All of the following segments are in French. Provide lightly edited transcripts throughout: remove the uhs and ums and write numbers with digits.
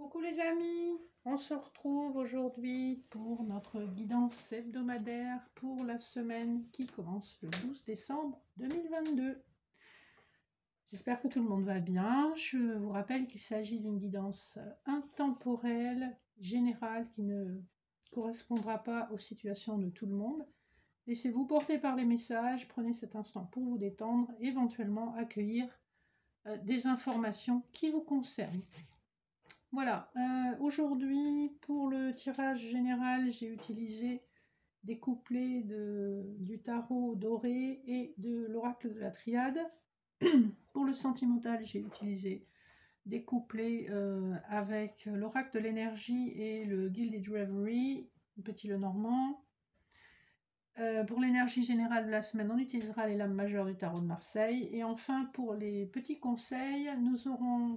Coucou les amis, on se retrouve aujourd'hui pour notre guidance hebdomadaire pour la semaine qui commence le 12 décembre 2022. J'espère que tout le monde va bien. Je vous rappelle qu'il s'agit d'une guidance intemporelle, générale, qui ne correspondra pas aux situations de tout le monde. Laissez-vous porter par les messages, prenez cet instant pour vous détendre, éventuellement accueillir des informations qui vous concernent. Voilà, aujourd'hui pour le tirage général, j'ai utilisé des couplets du tarot doré et de l'oracle de la triade. Pour le sentimental, j'ai utilisé des couplets avec l'oracle de l'énergie et le Gilded Reverie, Petit Lenormand. Pour l'énergie générale de la semaine, on utilisera les lames majeures du tarot de Marseille. Et enfin, pour les petits conseils, nous aurons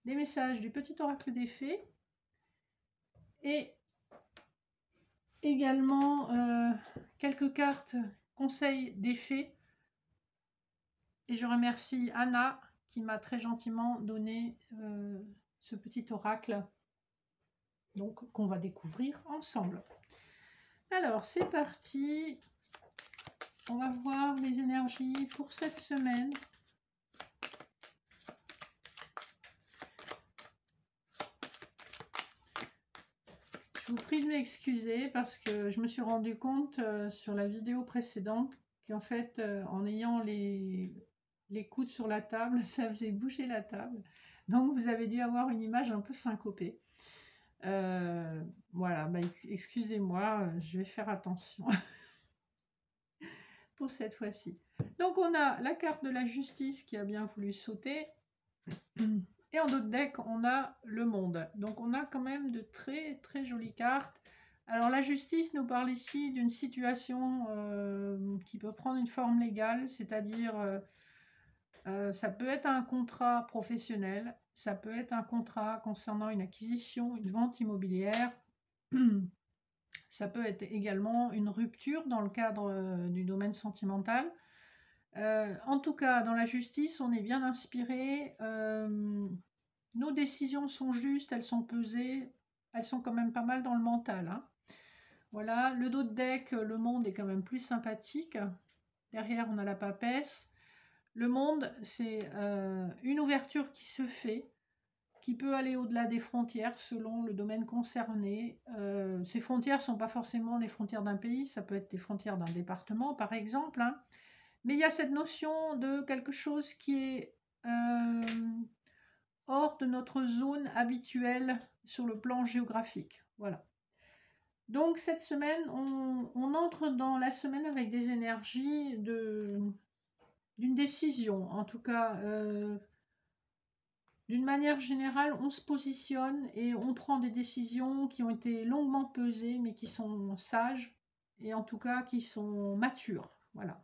des messages du petit oracle des fées et également quelques cartes conseils des fées. Et je remercie Anna qui m'a très gentiment donné ce petit oracle, donc qu'on va découvrir ensemble. Alors c'est parti, on va voir les énergies pour cette semaine. Je vous prie de m'excuser parce que je me suis rendu compte sur la vidéo précédente qu'en fait, en ayant les coudes sur la table, ça faisait bouger la table. Donc, vous avez dû avoir une image un peu syncopée. Voilà, bah, excusez-moi, je vais faire attention pour cette fois-ci. Donc, on a la carte de la justice qui a bien voulu sauter. Et en d'autres decks, on a le monde. Donc, on a quand même de très, très jolies cartes. Alors, la justice nous parle ici d'une situation qui peut prendre une forme légale, c'est-à-dire, ça peut être un contrat professionnel, ça peut être un contrat concernant une acquisition, une vente immobilière, ça peut être également une rupture dans le cadre du domaine sentimental. En tout cas, dans la justice, on est bien inspiré. Nos décisions sont justes, elles sont pesées, elles sont quand même pas mal dans le mental. Hein. Voilà, le dos de deck, le monde est quand même plus sympathique. Derrière, on a la papesse. Le monde, c'est une ouverture qui se fait, qui peut aller au-delà des frontières selon le domaine concerné. Ces frontières ne sont pas forcément les frontières d'un pays, ça peut être les frontières d'un département, par exemple. Hein. Mais il y a cette notion de quelque chose qui est hors de notre zone habituelle sur le plan géographique. Voilà. Donc cette semaine, on entre dans la semaine avec des énergies d'une décision. En tout cas, d'une manière générale, on se positionne et on prend des décisions qui ont été longuement pesées, mais qui sont sages et en tout cas qui sont matures. Voilà.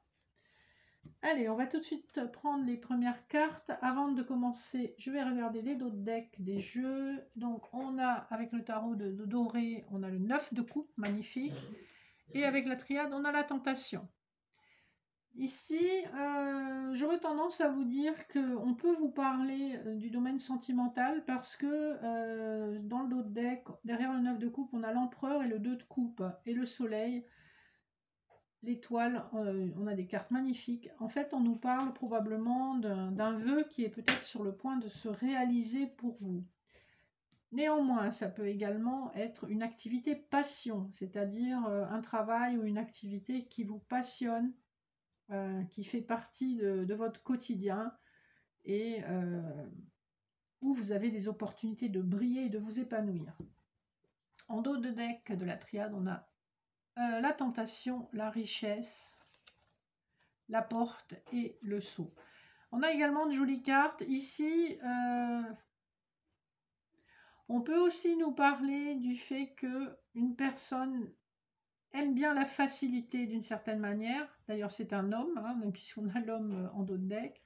Allez, on va tout de suite prendre les premières cartes. Avant de commencer, je vais regarder les dos de deck des jeux. Donc, on a, avec le tarot de doré, on a le 9 de coupe, magnifique. Et avec la triade, on a la tentation. Ici, j'aurais tendance à vous dire qu'on peut vous parler du domaine sentimental parce que dans le dos de deck, derrière le 9 de coupe, on a l'empereur et le 2 de coupe et le soleil. L'étoile, on a des cartes magnifiques. En fait, on nous parle probablement d'un vœu qui est peut-être sur le point de se réaliser pour vous. Néanmoins, ça peut également être une activité passion, c'est-à-dire un travail ou une activité qui vous passionne, qui fait partie de votre quotidien et où vous avez des opportunités de briller et de vous épanouir. En dos de deck de la triade, on a la tentation, la richesse, la porte et le sceau. On a également de jolies cartes. Ici, on peut aussi nous parler du fait qu'une personne aime bien la facilité d'une certaine manière. D'ailleurs, c'est un homme, hein, même puisqu'on a l'homme en dos de deck.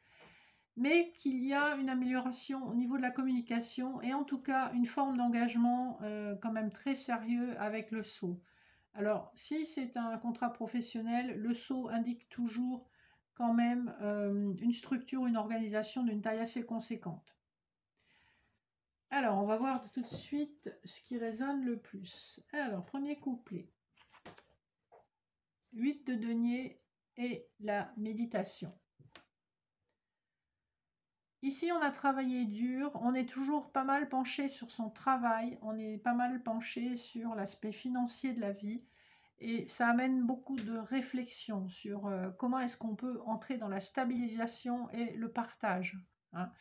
Mais qu'il y a une amélioration au niveau de la communication et en tout cas une forme d'engagement quand même très sérieux avec le sceau. Alors, si c'est un contrat professionnel, le sceau indique toujours quand même une structure, une organisation d'une taille assez conséquente. Alors, on va voir tout de suite ce qui résonne le plus. Alors, premier couplet. 8 de denier et la méditation. Ici, on a travaillé dur, on est toujours pas mal penché sur son travail, on est pas mal penché sur l'aspect financier de la vie et ça amène beaucoup de réflexion sur comment est-ce qu'on peut entrer dans la stabilisation et le partage. Hein.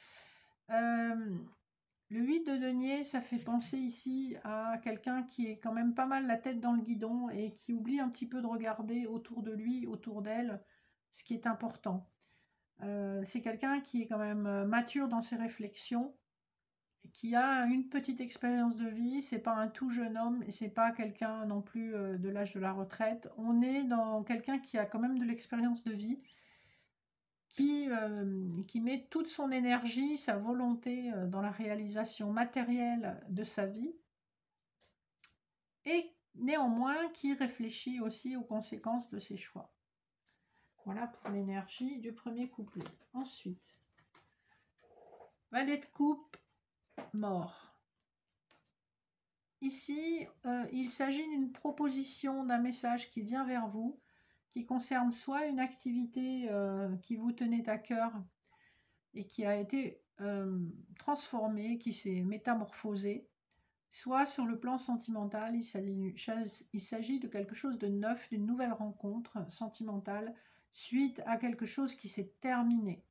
Le 8 de denier, ça fait penser ici à quelqu'un qui est quand même pas mal la tête dans le guidon et qui oublie un petit peu de regarder autour de lui, autour d'elle, ce qui est important. C'est quelqu'un qui est quand même mature dans ses réflexions, qui a une petite expérience de vie, c'est pas un tout jeune homme et c'est pas quelqu'un non plus de l'âge de la retraite. On est dans quelqu'un qui a quand même de l'expérience de vie, qui met toute son énergie, sa volonté dans la réalisation matérielle de sa vie et néanmoins qui réfléchit aussi aux conséquences de ses choix. Voilà pour l'énergie du premier couplet. Ensuite, valet de coupe, mort. Ici, il s'agit d'une proposition, d'un message qui vient vers vous, qui concerne soit une activité qui vous tenait à cœur et qui a été transformée, qui s'est métamorphosée, soit sur le plan sentimental, il s'agit de quelque chose de neuf, d'une nouvelle rencontre sentimentale suite à quelque chose qui s'est terminé.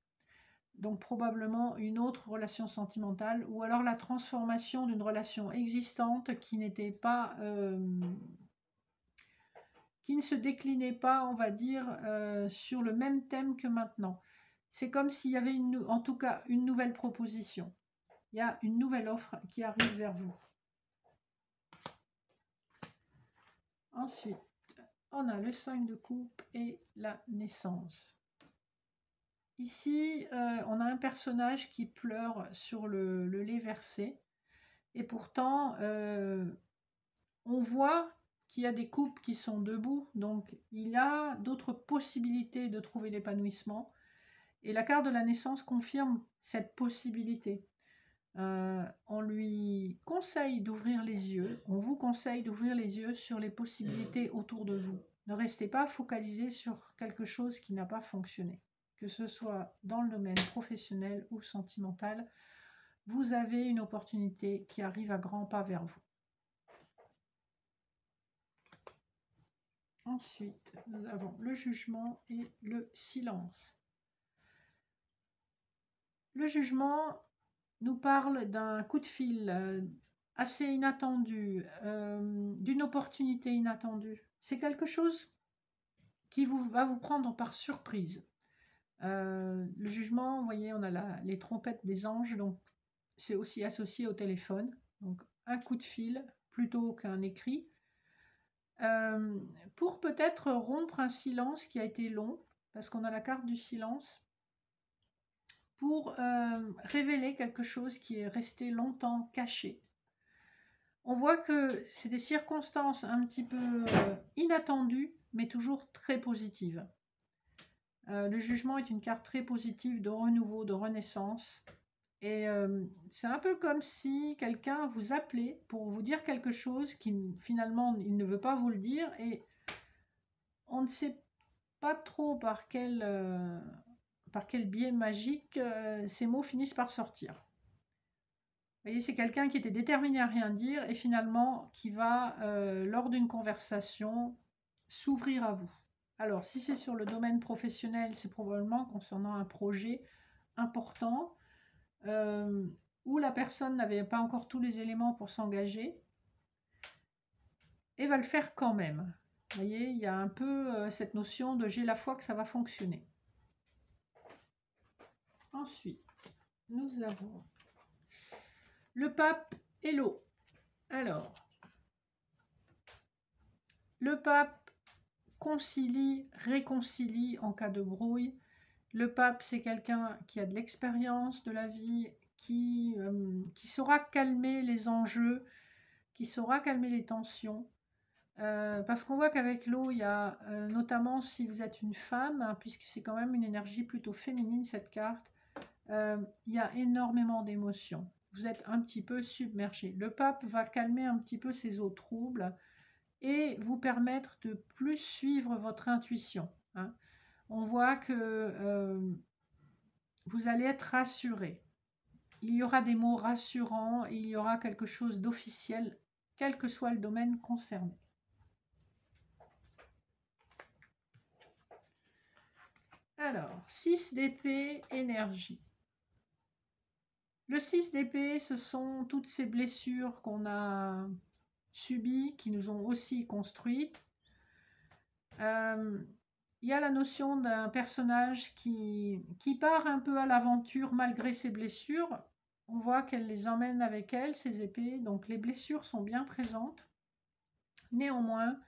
Donc probablement une autre relation sentimentale ou alors la transformation d'une relation existante qui n'était pas, qui ne se déclinait pas, on va dire, sur le même thème que maintenant. C'est comme s'il y avait en tout cas une nouvelle proposition. Il y a une nouvelle offre qui arrive vers vous. Ensuite, on a le 5 de coupe et la naissance. Ici, on a un personnage qui pleure sur le lait versé. Et pourtant, on voit qu'il y a des couples qui sont debout. Donc, il y a d'autres possibilités de trouver l'épanouissement. Et la carte de la naissance confirme cette possibilité. On lui conseille d'ouvrir les yeux. On vous conseille d'ouvrir les yeux sur les possibilités autour de vous. Ne restez pas focalisé sur quelque chose qui n'a pas fonctionné. Que ce soit dans le domaine professionnel ou sentimental, vous avez une opportunité qui arrive à grands pas vers vous. Ensuite, nous avons le jugement et le silence. Le jugement nous parle d'un coup de fil assez inattendu, d'une opportunité inattendue. C'est quelque chose qui va vous prendre par surprise. Le jugement, vous voyez, on a les trompettes des anges, donc c'est aussi associé au téléphone. Donc un coup de fil plutôt qu'un écrit. Pour peut-être rompre un silence qui a été long, parce qu'on a la carte du silence, pour révéler quelque chose qui est resté longtemps caché. On voit que c'est des circonstances un petit peu inattendues, mais toujours très positives. Le jugement est une carte très positive de renouveau, de renaissance. Et c'est un peu comme si quelqu'un vous appelait pour vous dire quelque chose qui finalement il ne veut pas vous le dire et on ne sait pas trop par quel biais magique ces mots finissent par sortir. Vous voyez, c'est quelqu'un qui était déterminé à rien dire et finalement qui va, lors d'une conversation, s'ouvrir à vous. Alors, si c'est sur le domaine professionnel, c'est probablement concernant un projet important où la personne n'avait pas encore tous les éléments pour s'engager et va le faire quand même. Vous voyez, il y a un peu cette notion de j'ai la foi que ça va fonctionner. Ensuite, nous avons le pape et l'eau. Alors, le pape concilie, réconcilie en cas de brouille. Le pape, c'est quelqu'un qui a de l'expérience de la vie, qui saura calmer les enjeux, qui saura calmer les tensions. Parce qu'on voit qu'avec l'eau, il y a, notamment si vous êtes une femme, hein, puisque c'est quand même une énergie plutôt féminine cette carte, il y a énormément d'émotions. vous êtes un petit peu submergé. Le pape va calmer un petit peu ces eaux troubles et vous permettre de plus suivre votre intuition. Hein. On voit que vous allez être rassuré. Il y aura des mots rassurants, il y aura quelque chose d'officiel, quel que soit le domaine concerné. Alors, 6 d'épée, énergie. Le 6 d'épée, ce sont toutes ces blessures qu'on a subies, qui nous ont aussi construites. Il y a la notion d'un personnage qui part un peu à l'aventure malgré ses blessures. On voit qu'elle les emmène avec elle, ces épées, donc les blessures sont bien présentes. Néanmoins,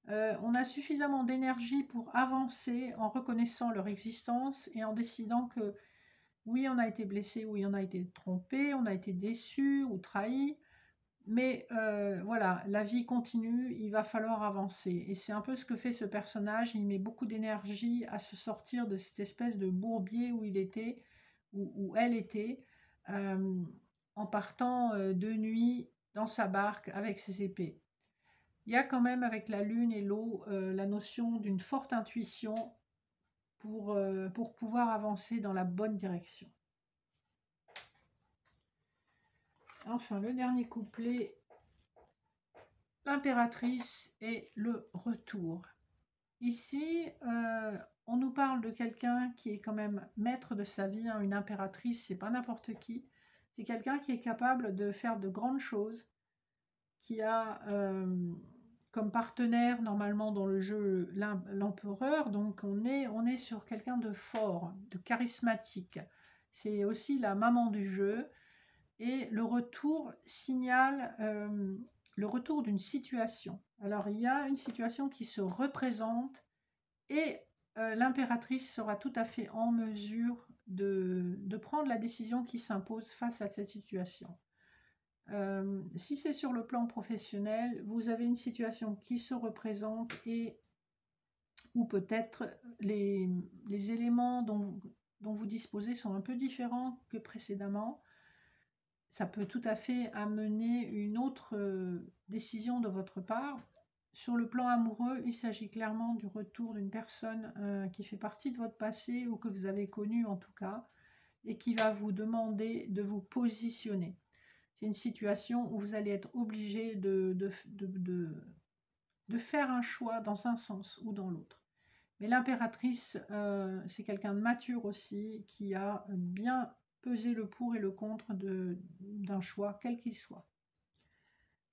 on a suffisamment d'énergie pour avancer en reconnaissant leur existence et en décidant que oui, on a été blessé, oui, on a été trompé, on a été déçu ou trahi, mais voilà, la vie continue, il va falloir avancer. Et c'est un peu ce que fait ce personnage, il met beaucoup d'énergie à se sortir de cette espèce de bourbier où il était, où elle était, en partant de nuit dans sa barque avec ses épées. Il y a quand même avec la lune et l'eau la notion d'une forte intuition pour pouvoir avancer dans la bonne direction. Enfin, le dernier couplet, l'impératrice et le retour. Ici, on nous parle de quelqu'un qui est quand même maître de sa vie. Hein. Une impératrice, c'est pas n'importe qui. C'est quelqu'un qui est capable de faire de grandes choses, qui a comme partenaire normalement dans le jeu l'empereur. Donc on est sur quelqu'un de fort, de charismatique. C'est aussi la maman du jeu. Et le retour signale le retour d'une situation. Alors il y a une situation qui se représente et l'impératrice sera tout à fait en mesure de prendre la décision qui s'impose face à cette situation. Si c'est sur le plan professionnel, vous avez une situation qui se représente et ou peut-être les éléments dont vous disposez sont un peu différents que précédemment. Ça peut tout à fait amener une autre décision de votre part. Sur le plan amoureux, il s'agit clairement du retour d'une personne qui fait partie de votre passé ou que vous avez connue en tout cas, et qui va vous demander de vous positionner. C'est une situation où vous allez être obligé de faire un choix dans un sens ou dans l'autre. Mais l'impératrice, c'est quelqu'un de mature aussi, qui a bien pesé le pour et le contre d'un choix, quel qu'il soit.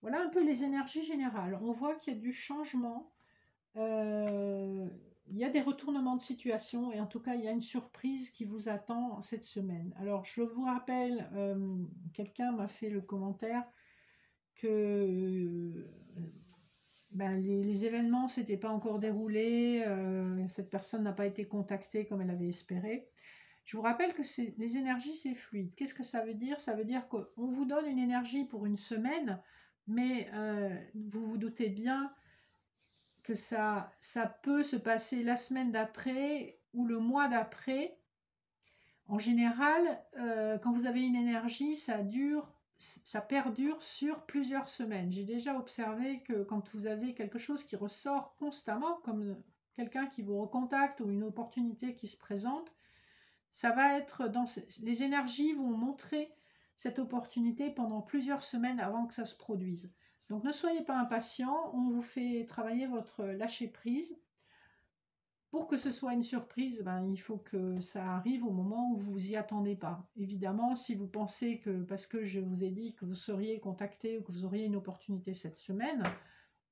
Voilà un peu les énergies générales. On voit qu'il y a du changement, il y a des retournements de situation, et en tout cas, il y a une surprise qui vous attend cette semaine. Alors, je vous rappelle, quelqu'un m'a fait le commentaire que les événements ne s'étaient pas encore déroulés, cette personne n'a pas été contactée comme elle avait espéré. Je vous rappelle que les énergies, c'est fluide. Qu'est-ce que ça veut dire? Ça veut dire qu'on vous donne une énergie pour une semaine, mais vous vous doutez bien que ça peut se passer la semaine d'après ou le mois d'après. En général, quand vous avez une énergie, ça perdure sur plusieurs semaines. J'ai déjà observé que quand vous avez quelque chose qui ressort constamment, comme quelqu'un qui vous recontacte ou une opportunité qui se présente, ça va être les énergies vont montrer cette opportunité pendant plusieurs semaines avant que ça se produise. Donc ne soyez pas impatient, on vous fait travailler votre lâcher-prise. Pour que ce soit une surprise, il faut que ça arrive au moment où vous vous y attendez pas. Évidemment, si vous pensez que, parce que je vous ai dit que vous seriez contacté ou que vous auriez une opportunité cette semaine,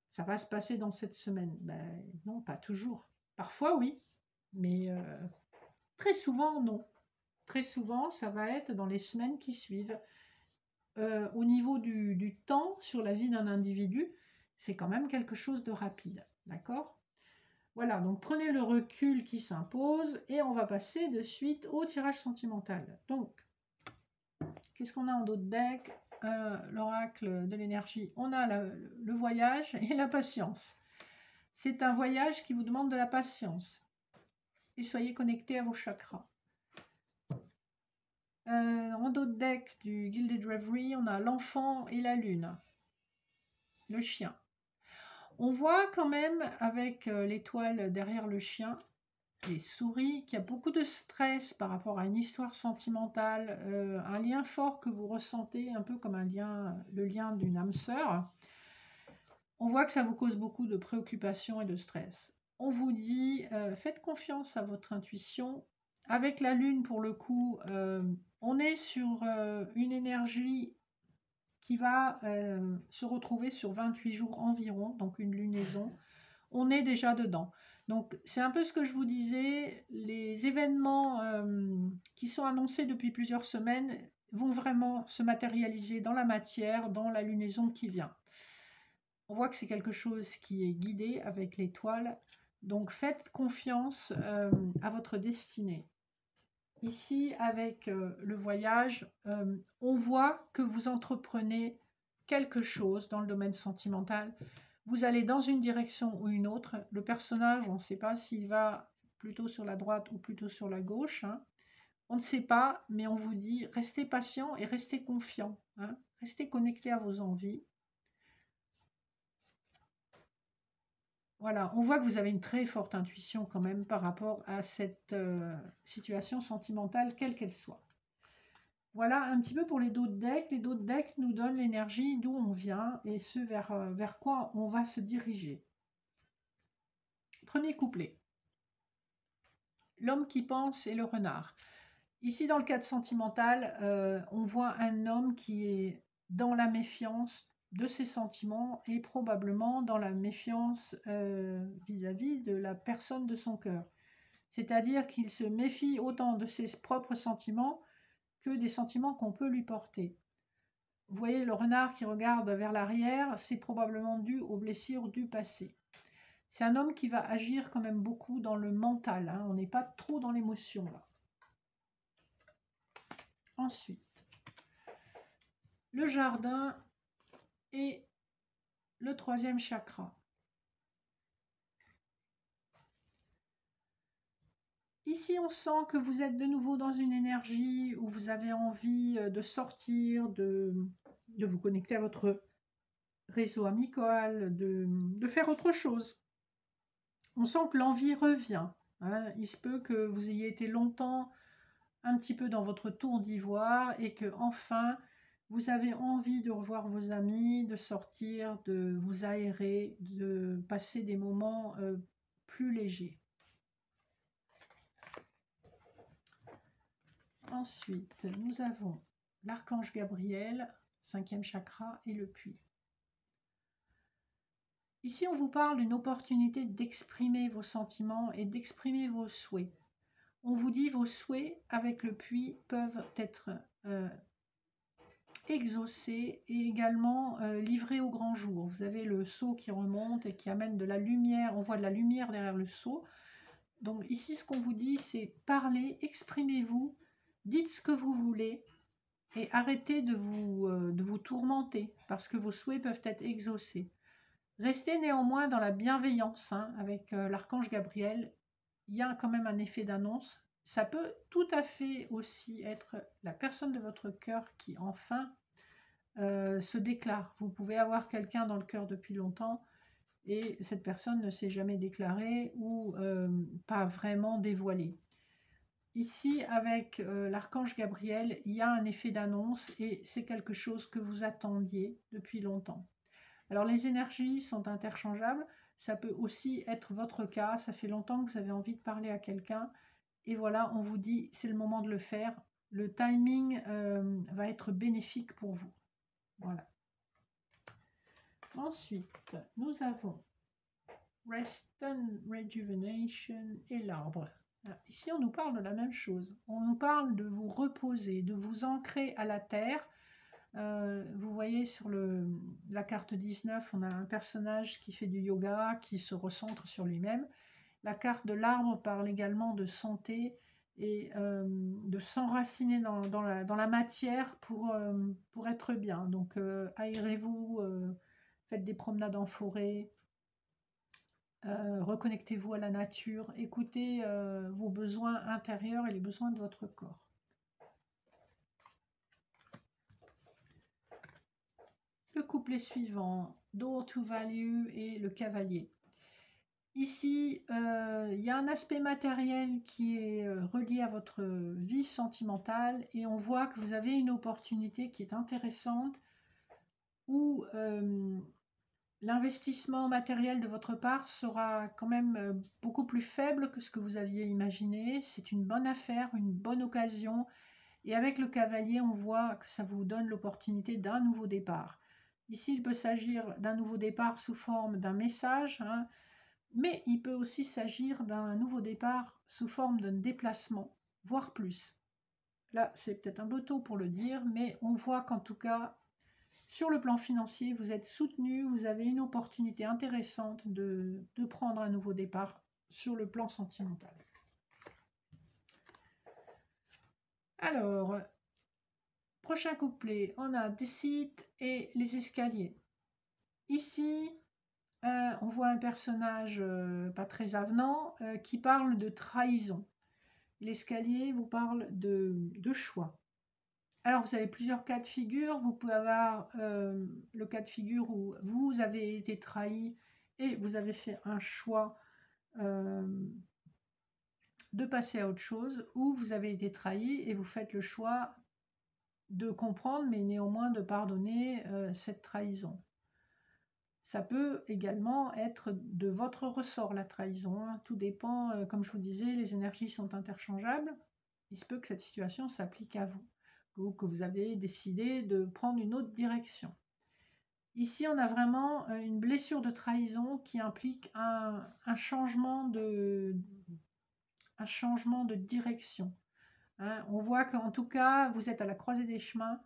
ça va se passer dans cette semaine. Non, pas toujours. Parfois, oui, mais très souvent, non. Très souvent, ça va être dans les semaines qui suivent. Au niveau du temps sur la vie d'un individu, c'est quand même quelque chose de rapide. D'accord ? Voilà, donc prenez le recul qui s'impose et on va passer de suite au tirage sentimental. Donc, qu'est-ce qu'on a en dos de deck? L'oracle de l'énergie. On a le voyage et la patience. C'est un voyage qui vous demande de la patience. Et soyez connectés à vos chakras. En dos de deck du Gilded Reverie, on a l'enfant et la lune, le chien. On voit quand même, avec l'étoile derrière le chien, les souris, qu'il y a beaucoup de stress par rapport à une histoire sentimentale, un lien fort que vous ressentez, un peu comme le lien d'une âme sœur. On voit que ça vous cause beaucoup de préoccupations et de stress. On vous dit, faites confiance à votre intuition. Avec la lune, pour le coup, on est sur une énergie qui va se retrouver sur 28 jours environ, donc une lunaison. On est déjà dedans. Donc c'est un peu ce que je vous disais, les événements qui sont annoncés depuis plusieurs semaines vont vraiment se matérialiser dans la matière, dans la lunaison qui vient. On voit que c'est quelque chose qui est guidé avec l'étoile, donc faites confiance à votre destinée. Ici, avec le voyage, on voit que vous entreprenez quelque chose dans le domaine sentimental. Vous allez dans une direction ou une autre. Le personnage, on ne sait pas s'il va plutôt sur la droite ou plutôt sur la gauche, hein. On ne sait pas, mais on vous dit, restez patient et restez confiant, hein. Restez connecté à vos envies. Voilà, on voit que vous avez une très forte intuition quand même par rapport à cette situation sentimentale, quelle qu'elle soit. Voilà un petit peu pour les dos de deck. Les dos de deck nous donnent l'énergie d'où on vient et ce vers quoi on va se diriger. Premier couplet. L'homme qui pense et le renard. Ici, dans le cadre sentimental, on voit un homme qui est dans la méfiance de ses sentiments et probablement dans la méfiance vis-à-vis de la personne de son cœur. C'est-à-dire qu'il se méfie autant de ses propres sentiments que des sentiments qu'on peut lui porter. Vous voyez le renard qui regarde vers l'arrière, c'est probablement dû aux blessures du passé. C'est un homme qui va agir quand même beaucoup dans le mental, hein. On n'est pas trop dans l'émotion là. Ensuite, le jardin et le troisième chakra. Ici, on sent que vous êtes de nouveau dans une énergie où vous avez envie de sortir, de vous connecter à votre réseau amical, de faire autre chose. On sent que l'envie revient, hein. Il se peut que vous ayez été longtemps un petit peu dans votre tour d'ivoire et que enfin vous avez envie de revoir vos amis, de sortir, de vous aérer, de passer des moments plus légers. Ensuite, nous avons l'archange Gabriel, 5e chakra, et le puits. Ici, on vous parle d'une opportunité d'exprimer vos sentiments et d'exprimer vos souhaits. On vous dit vos souhaits avec le puits peuvent être exaucés et également livrés au grand jour. Vous avez le seau qui remonte et qui amène de la lumière. On voit de la lumière derrière le seau. Donc ici, ce qu'on vous dit, c'est parlez, exprimez-vous, dites ce que vous voulez et arrêtez de vous tourmenter parce que vos souhaits peuvent être exaucés. Restez néanmoins dans la bienveillance, hein, avec l'archange Gabriel. Il y a quand même un effet d'annonce. Ça peut tout à fait aussi être la personne de votre cœur qui enfin se déclare. Vous pouvez avoir quelqu'un dans le cœur depuis longtemps et cette personne ne s'est jamais déclarée ou pas vraiment dévoilée. Ici, avec l'archange Gabriel, il y a un effet d'annonce et c'est quelque chose que vous attendiez depuis longtemps. Alors les énergies sont interchangeables, ça peut aussi être votre cas, ça fait longtemps que vous avez envie de parler à quelqu'un et voilà, on vous dit c'est le moment de le faire, le timing va être bénéfique pour vous. Voilà. Ensuite, nous avons Rest and Rejuvenation et l'arbre. Ici, on nous parle de la même chose. On nous parle de vous reposer, de vous ancrer à la terre. Vous voyez sur la carte 19, on a un personnage qui fait du yoga, qui se recentre sur lui-même. La carte de l'arbre parle également de santé et de s'enraciner dans la matière pour être bien. Donc aérez-vous, faites des promenades en forêt, reconnectez-vous à la nature, écoutez vos besoins intérieurs et les besoins de votre corps. le couplet suivant, Door to Value et le cavalier. Ici, il y a un aspect matériel qui est relié à votre vie sentimentale et on voit que vous avez une opportunité qui est intéressante où l'investissement matériel de votre part sera quand même beaucoup plus faible que ce que vous aviez imaginé. C'est une bonne affaire, une bonne occasion. Et avec le cavalier, on voit que ça vous donne l'opportunité d'un nouveau départ. Ici, il peut s'agir d'un nouveau départ sous forme d'un message, hein, mais il peut aussi s'agir d'un nouveau départ sous forme d'un déplacement, voire plus. Là, c'est peut-être un peu tôt pour le dire, mais on voit qu'en tout cas, sur le plan financier, vous êtes soutenu, vous avez une opportunité intéressante de prendre un nouveau départ sur le plan sentimental. Alors, prochain couplet, on a Deceit et les escaliers. Ici, on voit un personnage pas très avenant qui parle de trahison. L'escalier vous parle de choix. Alors, vous avez plusieurs cas de figure. Vous pouvez avoir le cas de figure où vous avez été trahi et vous avez fait un choix de passer à autre chose, ou vous avez été trahi et vous faites le choix de comprendre, mais néanmoins de pardonner cette trahison. Ça peut également être de votre ressort, la trahison. Hein. Tout dépend, comme je vous disais, les énergies sont interchangeables. Il se peut que cette situation s'applique à vous, ou que vous avez décidé de prendre une autre direction. Ici, on a vraiment une blessure de trahison qui implique un changement de direction. Hein. On voit qu'en tout cas, vous êtes à la croisée des chemins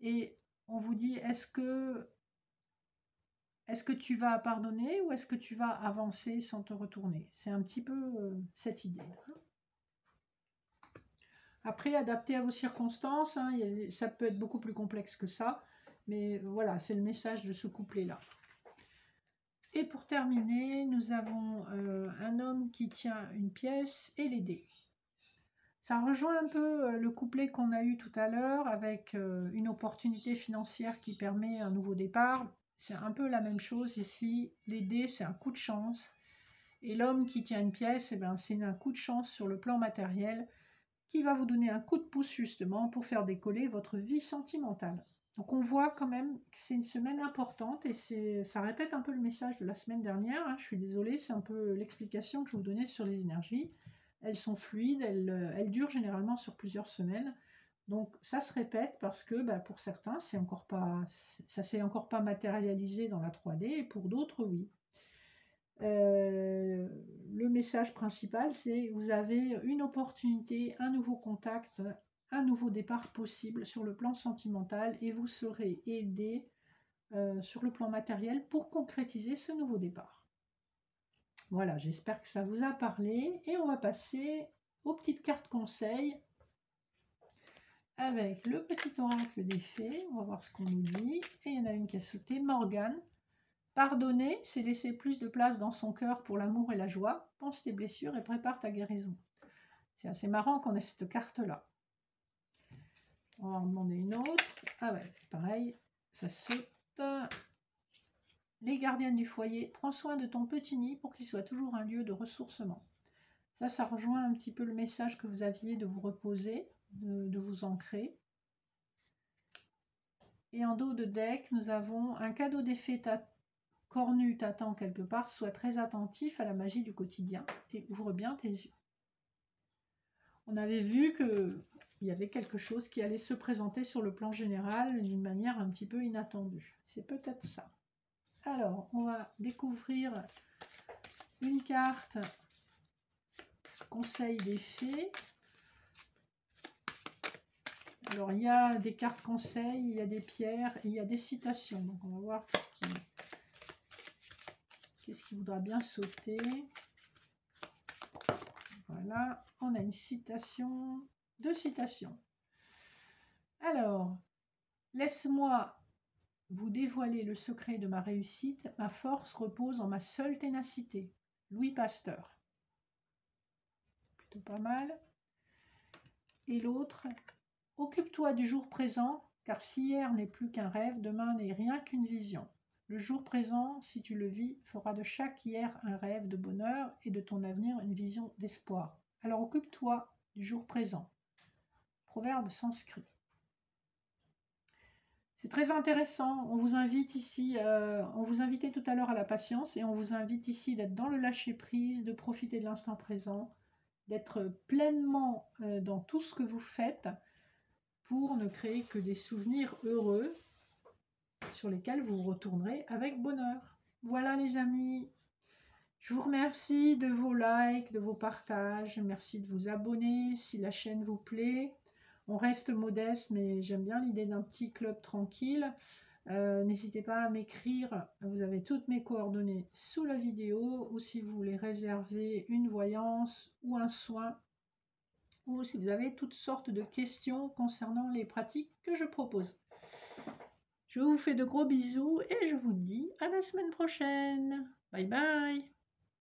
et on vous dit, est-ce que tu vas pardonner ou est-ce que tu vas avancer sans te retourner? C'est un petit peu cette idée. Après, adapté à vos circonstances, hein, ça peut être beaucoup plus complexe que ça. Mais voilà, c'est le message de ce couplet-là. Et pour terminer, nous avons un homme qui tient une pièce et les dés. Ça rejoint un peu le couplet qu'on a eu tout à l'heure avec une opportunité financière qui permet un nouveau départ. C'est un peu la même chose ici. Les dés, c'est un coup de chance. Et l'homme qui tient une pièce, eh ben, c'est un coup de chance sur le plan matériel qui va vous donner un coup de pouce justement pour faire décoller votre vie sentimentale. Donc on voit quand même que c'est une semaine importante et ça répète un peu le message de la semaine dernière. Hein. Je suis désolée, c'est un peu l'explication que je vous donnais sur les énergies. Elles sont fluides, elles durent généralement sur plusieurs semaines. Donc ça se répète parce que pour certains, ça s'est encore pas matérialisé dans la 3D et pour d'autres, oui. Le message principal, c'est vous avez une opportunité, un nouveau contact, un nouveau départ possible sur le plan sentimental et vous serez aidé sur le plan matériel pour concrétiser ce nouveau départ. Voilà, j'espère que ça vous a parlé et on va passer aux petites cartes conseils avec le petit oracle des fées. On va voir ce qu'on nous dit. Et il y en a une qui a sauté, Morgane. Pardonner, c'est laisser plus de place dans son cœur pour l'amour et la joie. Pense tes blessures et prépare ta guérison. C'est assez marrant qu'on ait cette carte-là. On va en demander une autre. Ah ouais, pareil, ça saute. Les gardiennes du foyer, prends soin de ton petit nid pour qu'il soit toujours un lieu de ressourcement. Ça rejoint un petit peu le message que vous aviez de vous reposer, de vous ancrer. Et en dos de deck, nous avons un cadeau d'effet cornu t'attend quelque part, sois très attentif à la magie du quotidien et ouvre bien tes yeux. On avait vu qu'il y avait quelque chose qui allait se présenter sur le plan général d'une manière un petit peu inattendue. C'est peut-être ça. Alors, on va découvrir une carte conseil des fées. Alors, il y a des cartes conseils, il y a des pierres et il y a des citations. Donc, on va voir qu'est-ce qui voudra bien sauter. Voilà, on a une citation, 2 citations. Alors, laisse-moi vous dévoiler le secret de ma réussite. Ma force repose en ma seule ténacité. Louis Pasteur. Plutôt pas mal. Et l'autre, occupe-toi du jour présent, car si hier n'est plus qu'un rêve, demain n'est rien qu'une vision. Le jour présent, si tu le vis, fera de chaque hier un rêve de bonheur et de ton avenir une vision d'espoir. Alors occupe-toi du jour présent. Proverbe sanskrit. C'est très intéressant. On vous invite ici, on vous invitait tout à l'heure à la patience et on vous invite ici d'être dans le lâcher-prise, de profiter de l'instant présent, d'être pleinement dans tout ce que vous faites pour ne créer que des souvenirs heureux sur lesquels vous retournerez avec bonheur. Voilà les amis, je vous remercie de vos likes, de vos partages, merci de vous abonner si la chaîne vous plaît. On reste modeste, mais j'aime bien l'idée d'un petit club tranquille. N'hésitez pas à m'écrire, vous avez toutes mes coordonnées sous la vidéo, ou si vous voulez réserver une voyance ou un soin, ou si vous avez toutes sortes de questions concernant les pratiques que je propose. Je vous fais de gros bisous et je vous dis à la semaine prochaine. Bye bye.